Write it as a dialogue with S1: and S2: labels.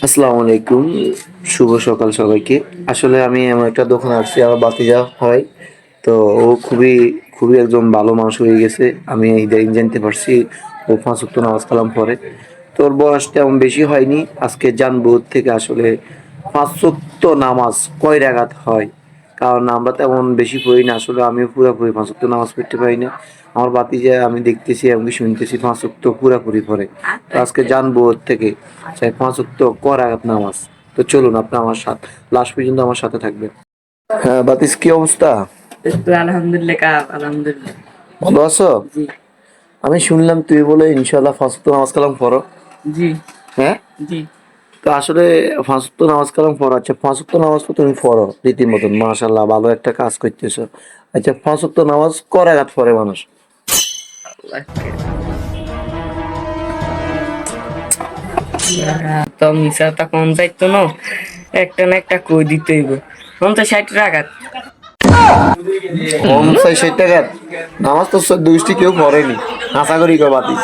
S1: আসসালামু আলাইকুম। শুভ সকাল সবাইকে। আসলে আমি এমন একটা দোকানে আসছি, আমার ভাতিজা হয়। তো ও খুবই একজন ভালো মানুষ হয়ে গেছে। আমি ইদানিং জানতে পারছি ও ৫ ওয়াক্ত নামাজ কালাম পড়ে। তো ওর বয়স তেমন বেশি হয়নি। আজকে জানবো ওর থেকে আসলে ৫ ওয়াক্ত নামাজ কয় রাকাত হয়। কারণ আমরা তেমন বেশি পড়ি না। আসলে আমিও পুরাপুরি ৫ ওয়াক্ত নামাজ পড়তে পারি না। আমার ভাতিজা আমি দেখতেছি এমনকি শুনতেছি ৫ ওয়াক্ত পুরাপুরি পড়ে। তো আজকে জানবো ওর থেকে যে ৫ ওয়াক্ত ক রাকাত নামাজ। তো চলুন আপনি আমার সাথে লাস্ট পর্যন্ত আমার সাথে থাকবেন। হ্যাঁ বাতিস, কি অবস্থা?
S2: এই তো আলহামদুলিল্লাহ কাপ আলহামদুলিল্লাহ।
S1: ভালো আছো?
S2: জি
S1: আমি শুনলাম তুই বলে ইনশাল্লাহ ৫ ওয়াক্ত নামাজ কালাম পড়ো।
S2: জি
S1: হ্যাঁ?
S2: জি।
S1: তো আসলে ৫ ওয়াক্ত নামাজ কালাম পড়ো। আচ্ছা ৫ ওয়াক্ত নামাজ তো তুমি পড়ো রীতিমতন, মাশাআল্লাহ ভালো একটা কাজ করতেছো। আচ্ছা ৫ ওয়াক্ত নামাজ ক রাকাত পড়ে মানুষ?
S2: আল্লাহকে তো মিশা তা কোন যাইতো না, একটা না একটা কই দিতে হইব। কোন তো 60 টাকা।
S1: ৫০ ৬০ টাকার নামাজ তো ২০টি কেউ পড়েনি। আশা করি কেউ বাতিস।